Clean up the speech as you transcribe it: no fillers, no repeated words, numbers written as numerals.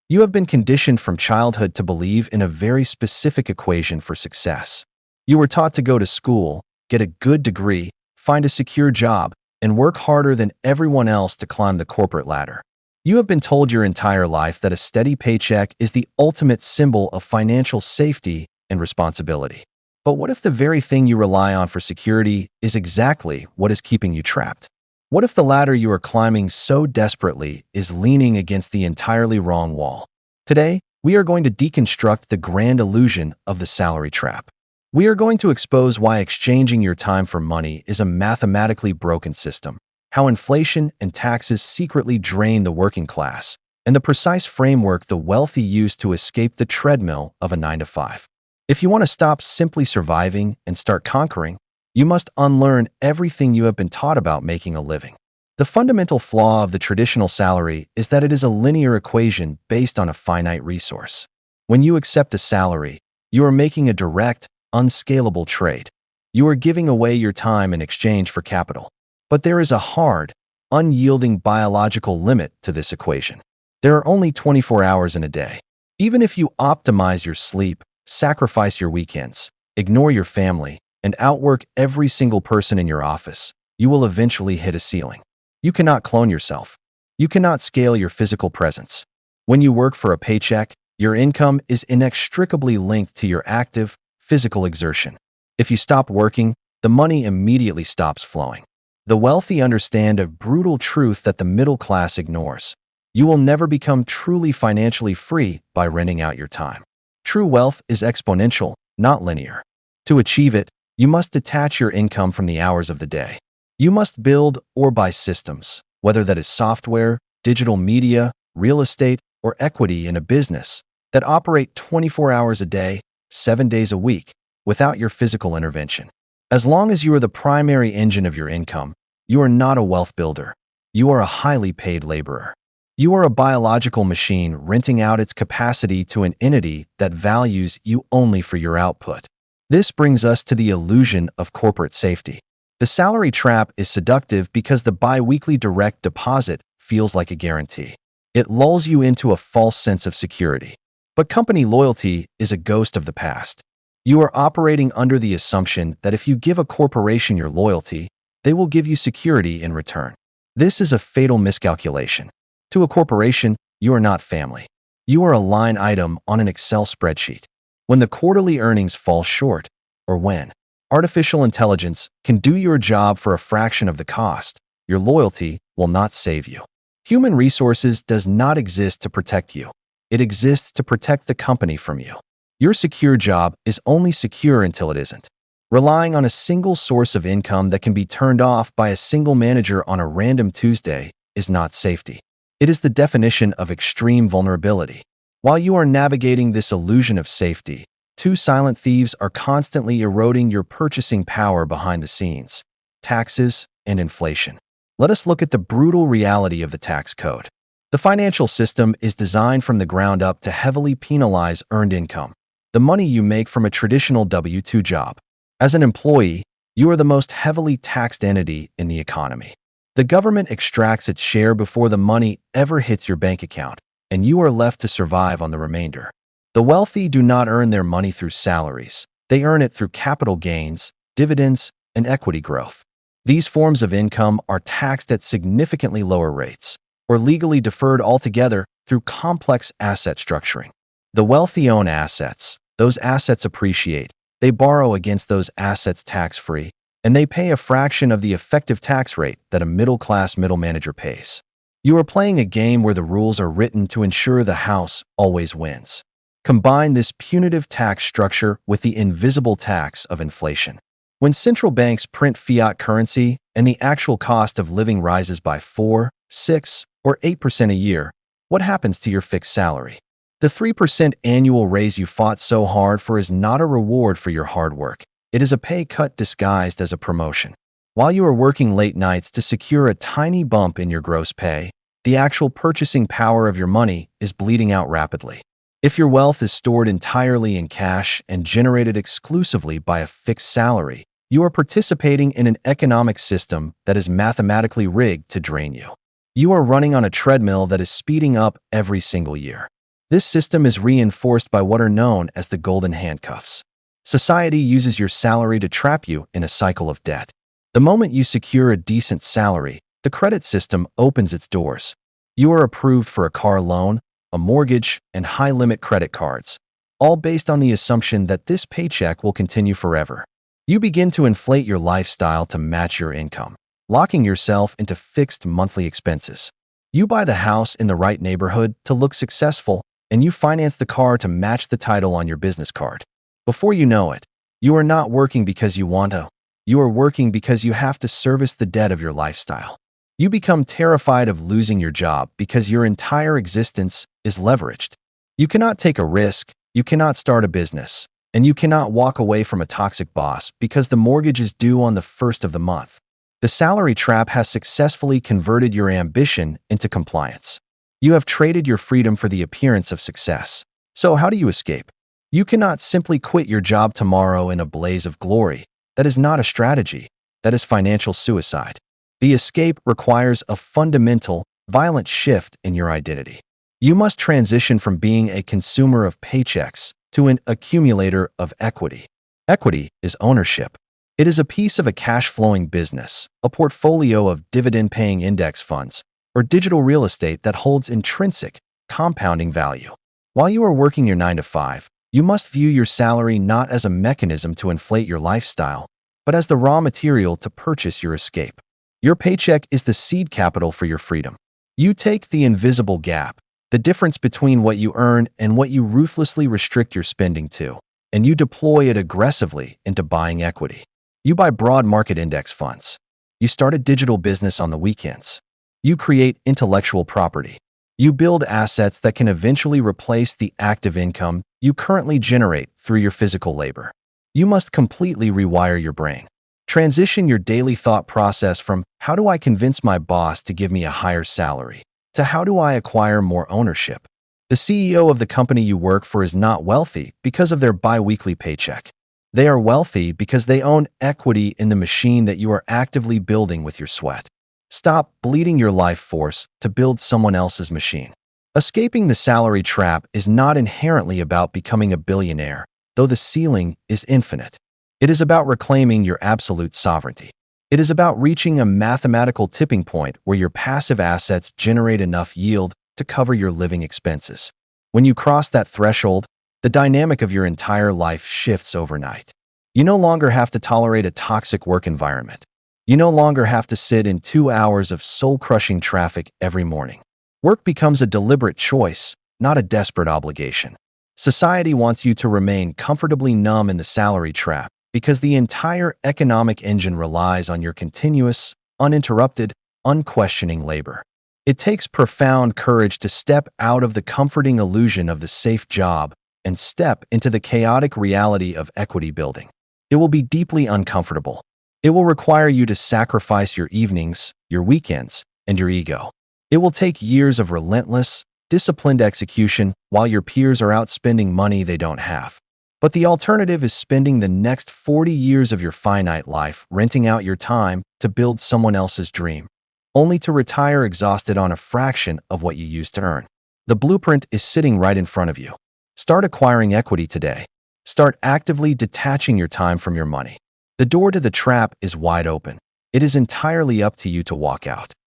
You have been conditioned from childhood to believe in a very specific equation for success. You were taught to go to school, get a good degree, find a secure job, and work harder than everyone else to climb the corporate ladder. You have been told your entire life that a steady paycheck is the ultimate symbol of financial safety and responsibility. But what if the very thing you rely on for security is exactly what is keeping you trapped? What if the ladder you are climbing so desperately is leaning against the entirely wrong wall? Today, we are going to deconstruct the grand illusion of the salary trap. We are going to expose why exchanging your time for money is a mathematically broken system, how inflation and taxes secretly drain the working class, and the precise framework the wealthy use to escape the treadmill of a 9-to-5. If you want to stop simply surviving and start conquering, you must unlearn everything you have been taught about making a living. The fundamental flaw of the traditional salary is that it is a linear equation based on a finite resource. When you accept a salary, you are making a direct, unscalable trade. You are giving away your time in exchange for capital. But there is a hard, unyielding biological limit to this equation. There are only 24 hours in a day. Even if you optimize your sleep, sacrifice your weekends, ignore your family, and outwork every single person in your office, you will eventually hit a ceiling. You cannot clone yourself. You cannot scale your physical presence. When you work for a paycheck, your income is inextricably linked to your active, physical exertion. If you stop working, the money immediately stops flowing. The wealthy understand a brutal truth that the middle class ignores. You will never become truly financially free by renting out your time. True wealth is exponential, not linear. To achieve it, you must detach your income from the hours of the day. You must build or buy systems, whether that is software, digital media, real estate, or equity in a business, that operate 24 hours a day, 7 days a week, without your physical intervention. As long as you are the primary engine of your income, you are not a wealth builder. You are a highly paid laborer. You are a biological machine renting out its capacity to an entity that values you only for your output. This brings us to the illusion of corporate safety. The salary trap is seductive because the bi-weekly direct deposit feels like a guarantee. It lulls you into a false sense of security. But company loyalty is a ghost of the past. You are operating under the assumption that if you give a corporation your loyalty, they will give you security in return. This is a fatal miscalculation. To a corporation, you are not family. You are a line item on an Excel spreadsheet. When the quarterly earnings fall short, or when artificial intelligence can do your job for a fraction of the cost, your loyalty will not save you. Human resources does not exist to protect you. It exists to protect the company from you. Your secure job is only secure until it isn't. Relying on a single source of income that can be turned off by a single manager on a random Tuesday is not safety. It is the definition of extreme vulnerability. While you are navigating this illusion of safety, two silent thieves are constantly eroding your purchasing power behind the scenes: taxes and inflation. Let us look at the brutal reality of the tax code. The financial system is designed from the ground up to heavily penalize earned income, the money you make from a traditional W-2 job. As an employee, you are the most heavily taxed entity in the economy. The government extracts its share before the money ever hits your bank account, and you are left to survive on the remainder. The wealthy do not earn their money through salaries. They earn it through capital gains, dividends, and equity growth. These forms of income are taxed at significantly lower rates, or legally deferred altogether through complex asset structuring. The wealthy own assets. Those assets appreciate. They borrow against those assets tax-free, and they pay a fraction of the effective tax rate that a middle-class middle manager pays. You are playing a game where the rules are written to ensure the house always wins. Combine this punitive tax structure with the invisible tax of inflation. When central banks print fiat currency and the actual cost of living rises by 4, 6, or 8% a year, what happens to your fixed salary? The 3% annual raise you fought so hard for is not a reward for your hard work. It is a pay cut disguised as a promotion. While you are working late nights to secure a tiny bump in your gross pay, the actual purchasing power of your money is bleeding out rapidly. If your wealth is stored entirely in cash and generated exclusively by a fixed salary, you are participating in an economic system that is mathematically rigged to drain you. You are running on a treadmill that is speeding up every single year. This system is reinforced by what are known as the golden handcuffs. Society uses your salary to trap you in a cycle of debt. The moment you secure a decent salary, the credit system opens its doors. You are approved for a car loan, a mortgage, and high-limit credit cards, all based on the assumption that this paycheck will continue forever. You begin to inflate your lifestyle to match your income, locking yourself into fixed monthly expenses. You buy the house in the right neighborhood to look successful, and you finance the car to match the title on your business card. Before you know it, you are not working because you want to. You are working because you have to service the debt of your lifestyle. You become terrified of losing your job because your entire existence is leveraged. You cannot take a risk, you cannot start a business, and you cannot walk away from a toxic boss because the mortgage is due on the first of the month. The salary trap has successfully converted your ambition into compliance. You have traded your freedom for the appearance of success. So how do you escape? You cannot simply quit your job tomorrow in a blaze of glory. That is not a strategy. That is financial suicide. The escape requires a fundamental, violent shift in your identity. You must transition from being a consumer of paychecks to an accumulator of equity. Equity is ownership. It is a piece of a cash-flowing business, a portfolio of dividend-paying index funds, or digital real estate that holds intrinsic, compounding value. While you are working your 9 to 5, you must view your salary not as a mechanism to inflate your lifestyle, but as the raw material to purchase your escape. Your paycheck is the seed capital for your freedom. You take the invisible gap, the difference between what you earn and what you ruthlessly restrict your spending to, and you deploy it aggressively into buying equity. You buy broad market index funds. You start a digital business on the weekends. You create intellectual property. You build assets that can eventually replace the active income you currently generate through your physical labor. You must completely rewire your brain. Transition your daily thought process from "how do I convince my boss to give me a higher salary" to "how do I acquire more ownership?" The CEO of the company you work for is not wealthy because of their bi-weekly paycheck. They are wealthy because they own equity in the machine that you are actively building with your sweat. Stop bleeding your life force to build someone else's machine. Escaping the salary trap is not inherently about becoming a billionaire, though the ceiling is infinite. It is about reclaiming your absolute sovereignty. It is about reaching a mathematical tipping point where your passive assets generate enough yield to cover your living expenses. When you cross that threshold, the dynamic of your entire life shifts overnight. You no longer have to tolerate a toxic work environment. You no longer have to sit in 2 hours of soul-crushing traffic every morning. Work becomes a deliberate choice, not a desperate obligation. Society wants you to remain comfortably numb in the salary trap because the entire economic engine relies on your continuous, uninterrupted, unquestioning labor. It takes profound courage to step out of the comforting illusion of the safe job and step into the chaotic reality of equity building. It will be deeply uncomfortable. It will require you to sacrifice your evenings, your weekends, and your ego. It will take years of relentless, disciplined execution while your peers are out spending money they don't have. But the alternative is spending the next 40 years of your finite life renting out your time to build someone else's dream, only to retire exhausted on a fraction of what you used to earn. The blueprint is sitting right in front of you. Start acquiring equity today. Start actively detaching your time from your money. The door to the trap is wide open. It is entirely up to you to walk out.